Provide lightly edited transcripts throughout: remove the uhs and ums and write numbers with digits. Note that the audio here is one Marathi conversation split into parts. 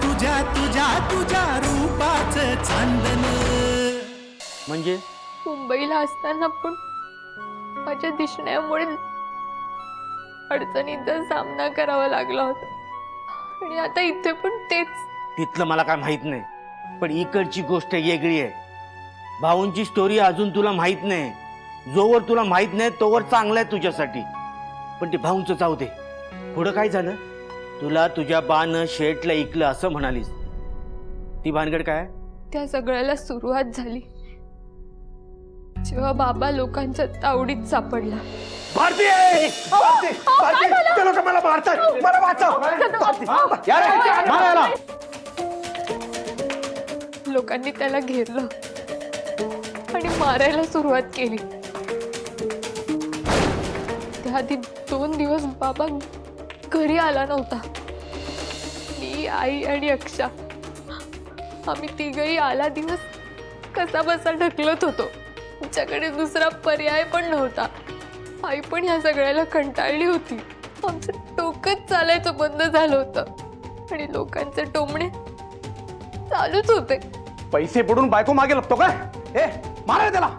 तुझ्या तुझ्या तुझ्या रूपाचं चांदन. म्हणजे मुंबईला असताना पण माझ्या दिसण्यामुळे अडचणींचा सामना करावा लागला होता आणि आता इथे पण तेच. तिथलं मला काय माहित नाही, पण इकडची गोष्ट वेगळी आहे. भाऊंची स्टोरी अजून तुला माहित नाही. जोवर तुला माहित नाही तोवर चांगलं आहे तुझ्यासाठी. पण ते भाऊंचं जाऊ दे. पुढं काय झालं? तुला तुझ्या बानं शेटला ऐकलं असं म्हणालीस, ती भानगड काय? त्या सगळ्याला सुरुवात झाली जेव्हा बाबा लोकांच्या तावडीत सापडला. भारती ते लोक मला मारतात, मला वाचव. लोकांनी त्याला घेरलं आणि मारायला सुरुवात केली. त्याआधी 2 दिवस बाबा घरी आला नव्हता. मी, आई आणि अक्षा आम्ही तिघही आला दिवस कसा बसा ढकलत होतो. आमच्याकडे दुसरा पर्याय पण नव्हता. आई पण ह्या सगळ्याला कंटाळली होती. आमचं डोकंच चालायचं बंद झालं होतं आणि लोकांचे टोमणे चालूच होते. पैसे बुडून बायको मागे लागतो काय? ए मारा त्याला.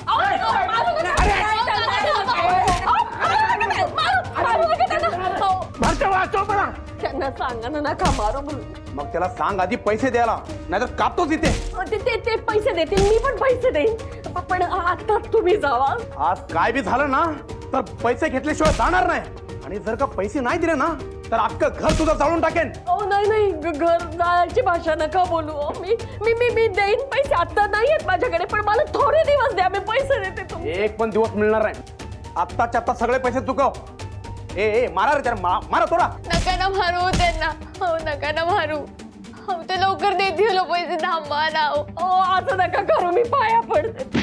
त्यांना सांगा ना नका मारो म्हणून. मग त्याला सांग आधी पैसे द्यायला, नाहीतर कापतोच इथे. ते पैसे देतील, मी पण पैसे देईन, पण आता तुम्ही जावा. आज काय बी झालं ना तर पैसे घेतल्याशिवाय जाणार नाही. आणि जर का पैसे नाही दिले ना तर अख्खं घर तुझं जाळून टाकेन. नाही घर जायची भाषा नका बोलू. मी मी मी मी देईन पैसे. आता नाही आहेत माझ्याकडे, पण मला थोडे दिवस द्या, मी पैसे देते तुम्हाला. एक पण दिवस मिळणार नाही. आत्ताच्या आत्ता सगळे पैसे चुकव. ए मारा रे त्याला, मारा थोडा. नका ना मारू त्यांना. हो नका ना मारू. हो ते लवकर देतील पैसे. थांबा ना. असं नका करू, मी पाया पडते.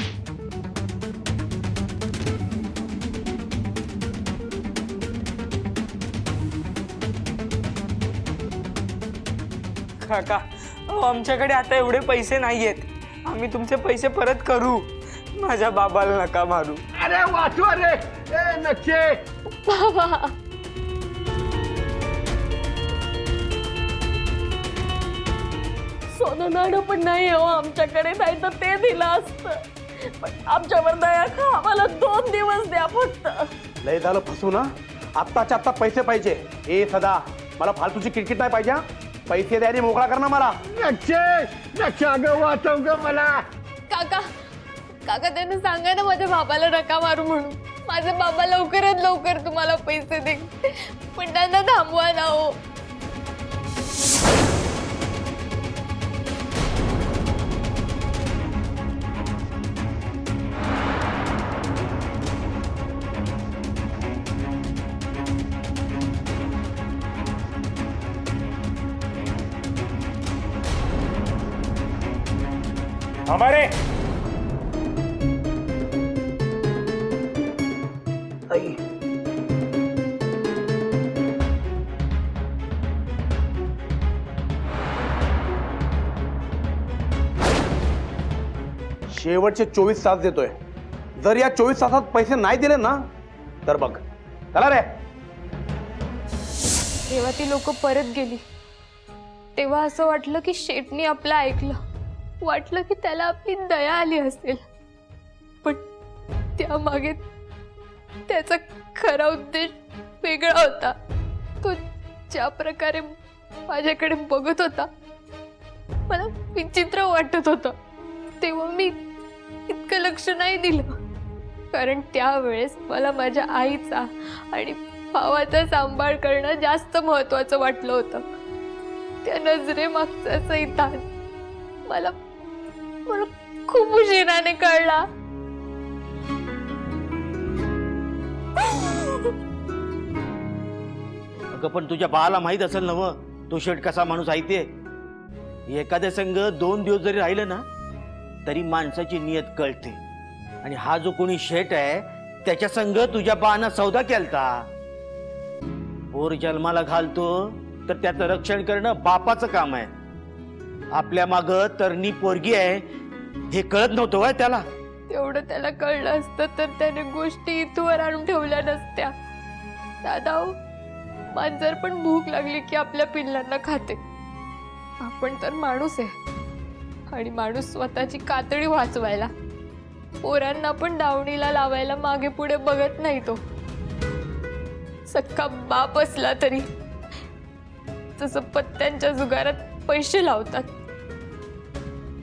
काका आमच्याकडे आता एवढे पैसे नाहीयेत. आम्ही तुमचे पैसे परत करू. माझ्या बाबाला नका मारू. अरे वाचवा रे. नक्षे बाबा सोनं नाणं पण नाही हो आमच्याकडे, नाही तर ते दिलं असतं. पण आमच्यावर दया खा, आम्हाला 2 दिवस द्या फक्त. लय झालं फसू ना. आत्ताच्या आत्ता पैसे पाहिजे. ए सदा, मला फालतूची किटकिट नाही पाहिजे. पैसे द्यायला मोकळा कर ना मला. वाचव ग मला. काका काका त्यांना सांगा ना माझ्या बाबाला नका मारू म्हणून. माझे बाबा लवकरात लवकर तुम्हाला पैसे दे, पण त्यांना थांबवा ना. हो हमारे शेवटचे 24 तास देतोय. जर या 24 तासात पैसे नाही दिले ना तर बघ. चला रे. जेव्हा ती लोक परत गेली तेव्हा असं वाटलं की शेटनी आपलं ऐकलं. वाटलं की त्याला आपली दया आली असेल, पण त्यामागे त्याचा खरा उद्देश वेगळा होता. तो ज्या प्रकारे माझ्याकडे बघत होता मला विचित्र वाटत होतं. तेव्हा मी इतकं लक्ष नाही दिलं, कारण त्यावेळेस मला माझ्या आईचा आणि भावाचा सांभाळ करणं जास्त महत्वाचं वाटलं होतं. त्या नजरेमागचा सैतान मला खूप उशिराने कळला. अगं पण तुझ्या बाळाला माहित असेल ना व तो शेट कसा माणूस आहे ते. एखाद्या संघ 2 दिवस जरी राहिलं ना तरी माणसाची नियत कळते. आणि हा जो कोणी शेट आहे त्याच्या संघ तुझ्या बाळानं सौदा केलता. पोर जन्माला घालतो तर त्याचं रक्षण करणं बापाचं काम आहे. आपल्या माग तरणी पोरगी आहे हे कळत नव्हतं वय त्याला. तेवढं त्याला कळलं असतं तर त्याने गोष्टी इथवर आणून ठेवल्या नसत्या. दादा मांजर पण भूक लागली की आपल्या पिल्लांना खाते. आपण तर माणूस आहे आणि माणूस स्वतःची कातडी वाचवायला, पोरांना पण दावणीला लावायला मागे पुढे बघत नाही. तो सक्का बाप असला तरी जसं पत्त्यांच्या जुगारात पैसे लावतात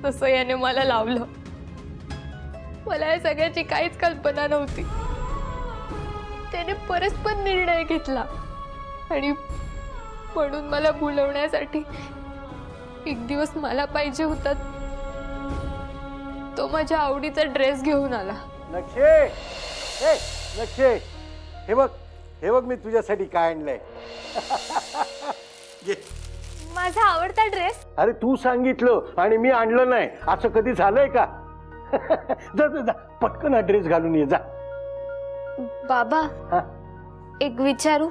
तसं याने मला लावलं. मला या सगळ्याची काहीच कल्पना नव्हती. त्याने परस्पर निर्णय घेतला आणि म्हणून मला बोलवण्यासाठी एक दिवस मला पाहिजे होता तो माझ्या आवडीचा ड्रेस घेऊन आला. नक्षे, नक्षे, हे बघ मी तुझ्यासाठी काय आणलंय. घे. माझा आवडता ड्रेस? अरे तू सांगितलं आणि मी आणलं नाही असं कधी झालंय का? जा जा जा, पटकन हा ड्रेस घालून ये जा. बाबा हा एक विचारू?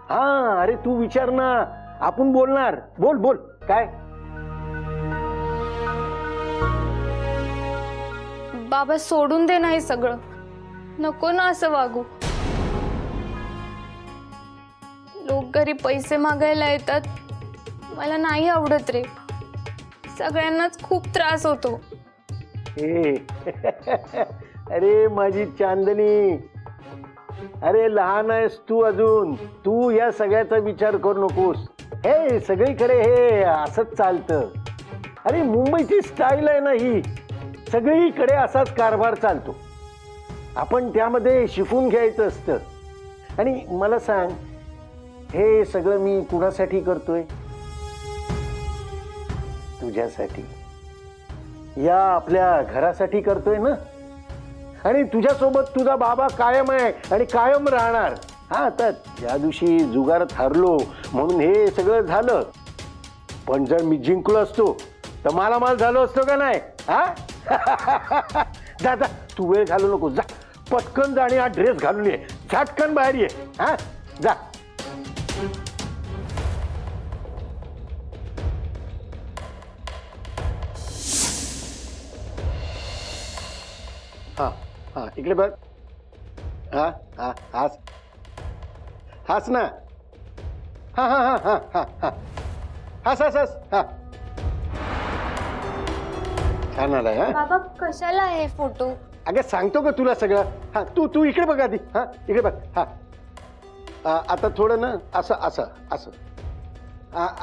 हा, अरे तू विचार ना, आपण बोलणार. बोल बोल, काय? बाबा सोडून दे नाही सगळं, नको ना असं वागू. लोक घरी पैसे मागायला येतात, मला नाही आवडत रे. सगळ्यांनाच खूप त्रास होतो. ए, अरे माझी चांदणी, अरे लहान आहेस तू अजून, तू या सगळ्याचा विचार करू नकोस. हे सगळीकडे हे असंच चालतं. अरे मुंबईची स्टाईल आहे ना ही, सगळीकडे असाच कारभार चालतो. आपण त्यामध्ये शिकून घ्यायचं असतं. आणि मला सांग, हे सगळं मी कुणासाठी करतोय? तुझ्यासाठी, या आपल्या घरासाठी करतोय ना. आणि तुझ्यासोबत तुझा बाबा कायम आहे आणि कायम राहणार. हा, तर ज्या दिवशी जुगारात हरलो म्हणून हे सगळं झालं, पण जर मी जिंकलो असतो तर मालामाल झालो असतो का नाही? हा जा जा, तू वेळ घालू नको, जा पटकन जा आणि हा ड्रेस घालून ये, झटकन बाहेर ये. हा जा. हा हा, इकडे बघ. हा हा, हास हास ना. हा हा हा हा हा हा, हास हास हास. हा, छान आलाय. हा बाबा कशाला आहे फोटो? अगं सांगतो का तुला सगळं. हा तू तू इकडे बघ आधी. हा इकडे बघ. हा आता थोडं ना असं असं असं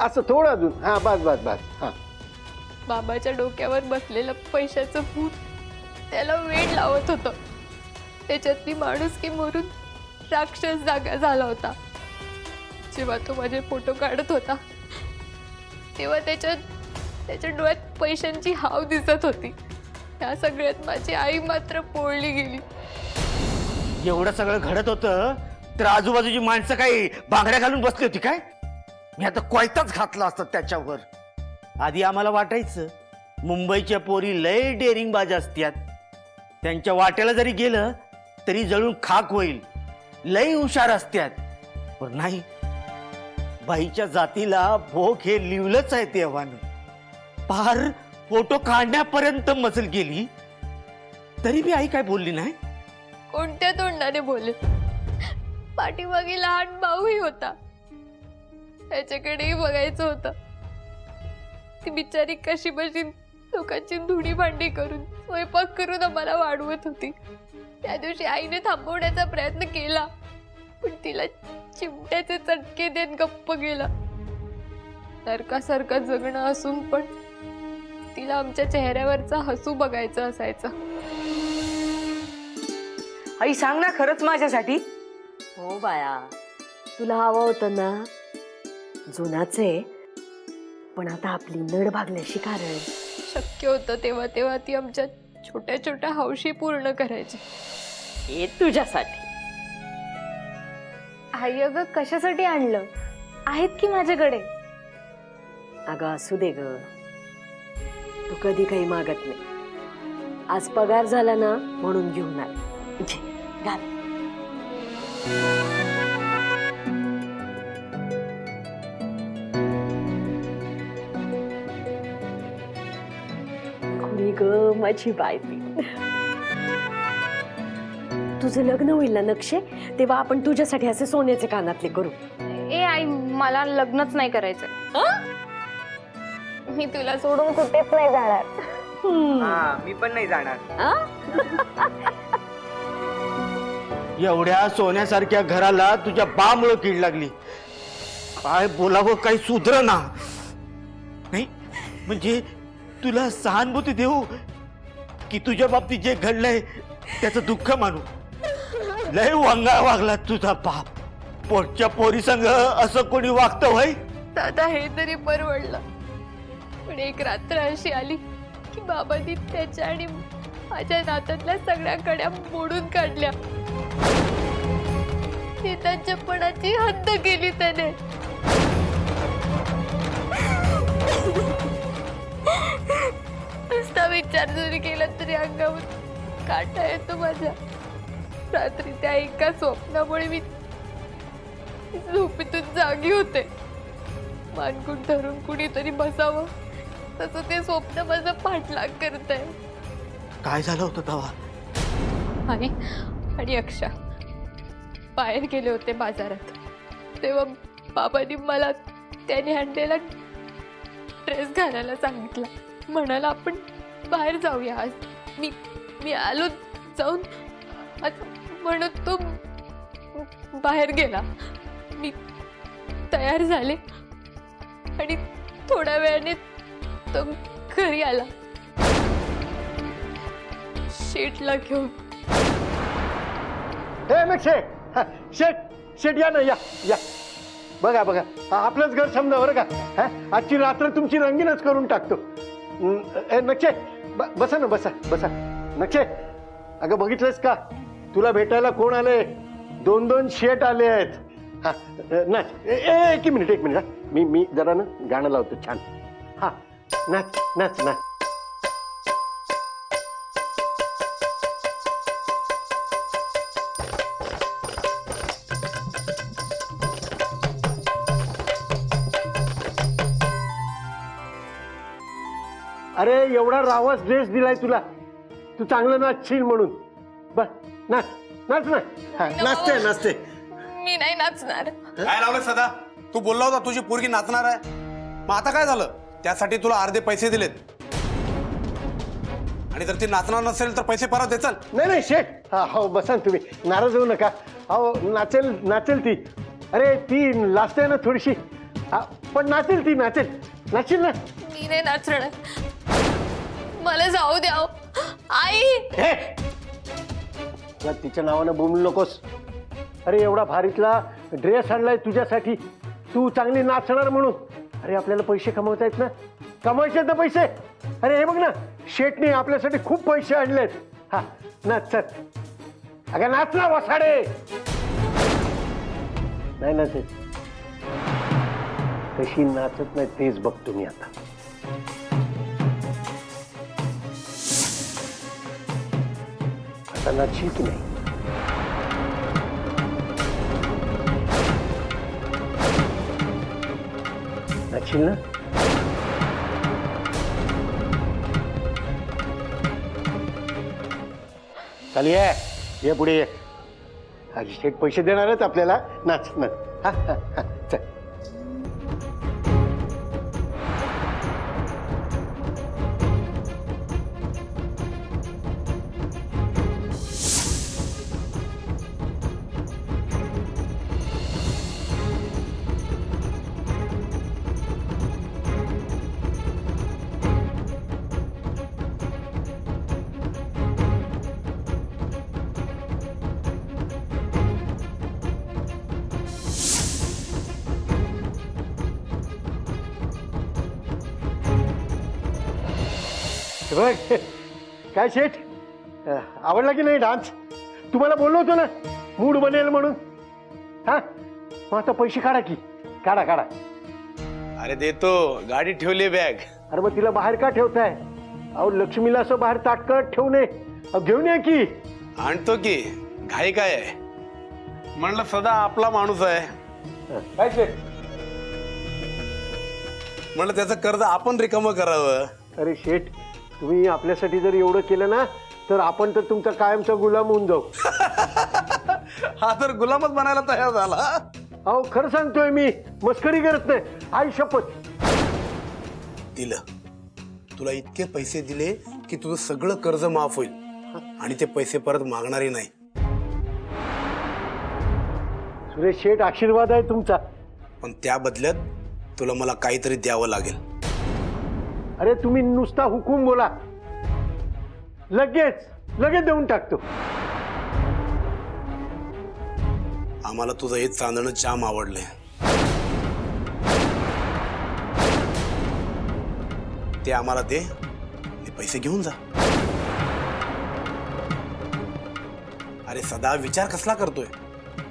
असं थोडं अजून. हा बस बस बस. हा बाबाच्या डोक्यावर बसलेलं पैशाचं भूत त्याला वेड लावत होतं. त्याच्यातली माणुसकी मरून राक्षस जागा झाला होता. जेव्हा तो माझे फोटो काढत होता तेव्हा त्याच्या डोळ्यात पैशांची हाव दिसत होती. या सगळ्यात माझी आई मात्र पोळली गेली. एवढं सगळं घडत होतं तर आजूबाजूची माणसं काही बांगड्या घालून बसली होती काय? मी आता कोयताच घातला असतं त्याच्यावर. आधी आम्हाला वाटायचं मुंबईच्या पोरी लय डेअरिंग बाजा असतात, त्यांच्या वाट्याला जरी गेलं तरी जळून खाक होईल, लय हुशार असतात. पण नाही, बाईच्या जातीला भोग हे लिवलंच आहे देवानं. पार फोटो काढण्यापर्यंत मजल गेली तरी बी आई काय बोलली नाही. कोणत्या तोंडाने बोले? पाठीमागे लहान भाऊही होता, त्याच्याकडेही बघायचं होतं. ती बिचारी कशी बशी लोकांची धुणी भांडी करून स्वयंपाक करून आम्हाला वाढवत होती. त्या दिवशी आईने थांबवण्याचा प्रयत्न केला पण तिला चिमट्याचे चटके देत गप्प गेला. सारखं जगणं असून पण तिला आमच्या चेहऱ्यावरचा हसू बघायचं असायचं. आई सांग ना, खरंच माझ्यासाठी? हो बाया, तुला हवं होतं ना. जुनाच आहे पण आता आपली नड भागण्याशी कारण. शक्य होतं तेव्हा तेव्हा ती आमच्या छोट्या छोट्या हौशी पूर्ण करायची. हे तुझ्यासाठी. आई अगं कशासाठी आणलं? आहेत की माझ्याकडे. अगं असू दे ग, तू कधी काही मागत नाही. आज पगार झाला ना म्हणून घेऊन आले. घाल. खुडी ग माझी बायती. तुझं लग्न होईल ना नक्षे, तेव्हा आपण तुझ्यासाठी असे सोन्याचे कानातले करू. ए आई, मला लग्नच नाही करायचं. मी तुला सोडून कुठेच नाही जाणार. हा मी पण नाही जाणार. एवढ्या सोन्यासारख्या घराला तुझ्या बामुळं कीड लागली. काय बोलावं काही सुधर ना. नाही म्हणजे तुला सहानुभूती देऊ की तुझ्या बाबतीत जे घडलंय त्याचं दुःख मानू. लय वांगा वागला तुझा बाप. पोटच्या पोरी संग असं कोणी वागतं होय? दादा हे तरी परवडलं, पण एक रात्र अशी आली की बाबांनी त्याच्या आणि माझ्या नात्यातल्या सगळ्या कड्या मोडून काढल्या. त्यांच्यापणाची हद्द केली त्याने. नुसता विचार जरी केला तरी अंगावर काटा येतो माझ्या. रात्री त्या एका स्वप्नामुळे मी झोपेतून जागी होते. मानकून धरून कुणीतरी बसावं तसं ते स्वप्न माझा पाठलाग करत आहे. काय झालं होतं तेव्हा? आई आणि अक्षा बाहेर गेले होते बाजारात. तेव्हा बाबांनी मला त्याने आणलेला ड्रेस घालायला सांगितला. म्हणाला आपण बाहेर जाऊया आज. मी आलो जाऊन म्हणत तो बाहेर गेला. मी तयार झाले आणि थोड्या वेळाने तो घरी आला शेटला घेऊन. हे मग शेठ, हा, शेठ शेठ या ना, या या. बघा बघा, आपलंच घर समजा बरं का. हा, आजची रात्र तुमची रंगीनच करून टाकतो. नक्षे बसा ना, बसा बसा. नक्षे अगं बघितलंस का, तुला भेटायला कोण आले? 2-2 शेठ आले आहेत. हा नाच. एक मिनिट हा. मी जरा ना गाणं लावतो छान. हा नाच नाच नाच. अरे एवढा रावस ड्रेस दिलाय तुला, तू चांगलं नाचशील म्हणून. बर नाच नाच ना. हा, नाचते नाचते. मी नाही नाचणार. काय लावलं सदा? तू बोलला होता तुझी पोरगी नाचणार आहे. मग आता काय झालं? त्यासाठी तुला अर्धे पैसे दिलेत, आणि जर ती नाचणार नसेल तर पैसे परत देचाल. नाही नाही शेठ, हा हो बसा ना तुम्ही, नाराज होऊ नका. अहो नाचेल नाचेल ती. अरे ती लाजते ना थोडीशी. हा पण नाचेल ती, नाचेल ना. मी नाही नाचणार. मला जाऊ द्या हो. आई हे तुला तिच्या नावानं बोलू नकोस. अरे एवढा भारीतला ड्रेस आणलाय तुझ्यासाठी, तू चांगली नाचणार म्हणून. अरे आपल्याला पैसे कमवता येत ना, कमवायचे ना पैसे. अरे हे बघ ना, शेठने आपल्यासाठी खूप पैसे आणलेत. हा नाच चल. अगं नाच ना वसाडे. नाही नाचत, कशी नाचत नाही तेच बघतो मी आता. आता नाचशील की नाही? नाचशील ना? चाल ये पुढे ये. आजी शेठ पैसे देणार आहेत आपल्याला. नाच नाच. हा हा हा चल. बघ काय शेठ, आवडला की नाही डान्स? तुम्हाला बोललो होतो ना मूड बनेल म्हणून. हा मग आता पैसे काढा की, काढा काढा. अरे देतो, गाडी ठेवली बॅग. अरे मग तिला बाहेर का ठेवताय? अहो लक्ष्मीला असं बाहेर ताटकळत ठेवू नये. घेऊन या की. आणतो की, घाई काय आहे? म्हणलं सदा आपला माणूस आहे. काय शेठ, म्हणलं त्याचं कर्ज आपण रिकामं करावं. अरे शेठ, तुम्ही आपल्यासाठी जर एवढं केलं ना तर आपण तर तुमचा कायमचा गुलाम होऊन जाऊ. हा तर गुलामच बनायला तयार झाला. अहो खरं सांगतोय मी, मस्करी करत नाही. आई शपथ. दिलं. तुला इतके पैसे दिले की तुझं सगळं कर्ज माफ होईल आणि ते पैसे परत मागणारे नाही. सुरेश शेठ, आशीर्वाद आहे तुमचा. पण त्या बदल्यात तुला मला काहीतरी द्यावं लागेल. अरे तुम्ही नुसता हुकूम बोला, लगेच लगेच देऊन टाकतो. आम्हाला तुझं हे चांदणं जाम आवडलंय. ते आम्हाला दे आणि पैसे घेऊन जा. अरे सदा विचार कसला करतोय?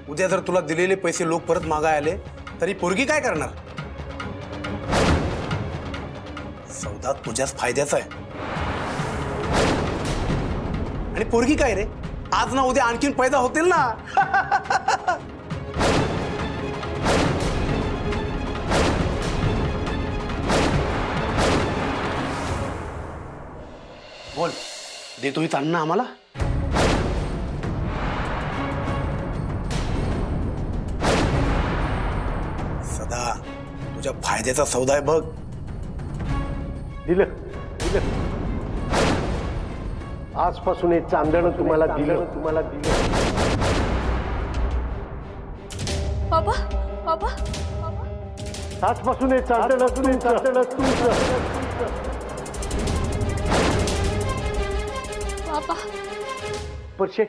उद्या जर तुला दिलेले पैसे लोक परत मागाय आले तरी पोरगी काय करणार? सौदा तुझ्याच फायद्याचा आहे. आणि पोरगी काय रे, आज ना उद्या आणखीन पैदा होतील ना. बोल, देतो ही चांदणं आम्हाला? सदा तुझ्या फायद्याचा सौदा आहे बघ. दिलं दिलं. आजपासून हे चांदणं तुम्हाला दिलं. बाबा बाबा बाबा आजपासून हे चांदणं तुमचं. बाबा परशे,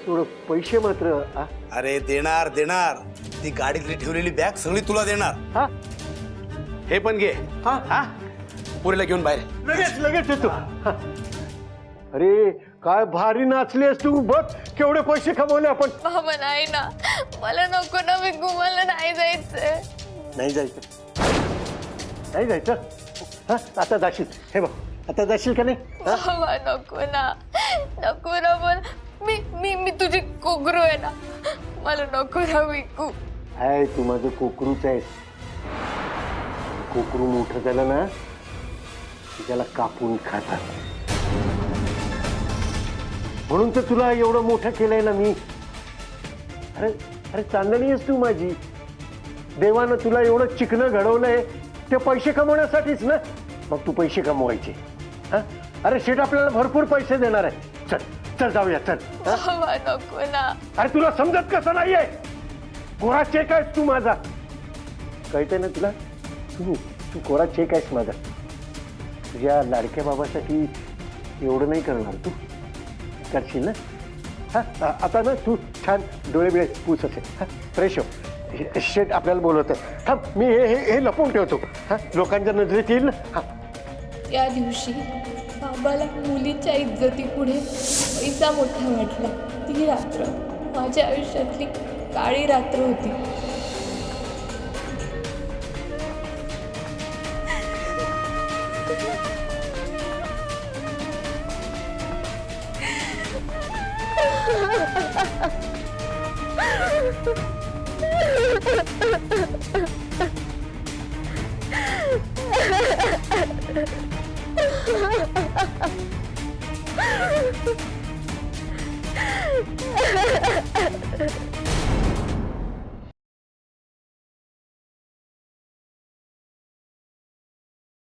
थोडं पैसे मात्र. अरे देणार देणार. ती गाडीतली ठेवलेली बॅग सगळी तुला देणार. हा, हे पण घे. हा, पुरीला घेऊन बाहेर. लगेच लगेच येतो. हा. अरे काय भारी नाचलीस तू. बघ केवढे पैसे कमवले आपण. बाबा नाही ना, मला नको ना, मी मला नाही जायचंय. नाही जायचं, नाही जायचं. हा, आता जाशील. हे बघ, आता जाशील का नाही? बाबा नको ना, नको ना. पण मी मी मी तुझी कोकरू आहे ना, मला नको ना विकू. आहे तू माझं कोकरूच आहेस. कोकरू मोठं झालं ना की त्याला कापून खातात. म्हणून तर तुला एवढं मोठं केलंय ना मी. अरे अरे चांदणी आहेस तू माझी. देवानं तुला एवढं चिकनं घडवलंय ते पैसे कमवण्यासाठीच ना. मग तू पैसे कमवायचे. हा, अरे शेठ आपल्याला भरपूर पैसे देणार आहे. चल चल जाऊया, चल. बाबा नको ना. अरे तुला समजत कसं नाहीये? कोरा चेक आहेस तू माझा. कळतंय ना तुला? तू तू कोरा चेक आहेस माझा. तुझ्या लाडक्या बाबासाठी एवढं नाही करणार तू. करशील ना? हा, आता ना तू छान डोळे बिळे पूस असे. हा, फ्रेश हो. शेट आपल्याला बोलवत आहे. हा, मी हे हे हे लपवून ठेवतो. हा, लोकांच्या नजरेत येईल ना. हा, त्या दिवशी बाबाला मुलीच्या इज्जतीपुढे पैसा मोठा वाटला. ती रात्र माझ्या आयुष्यातली काळी रात्र होती.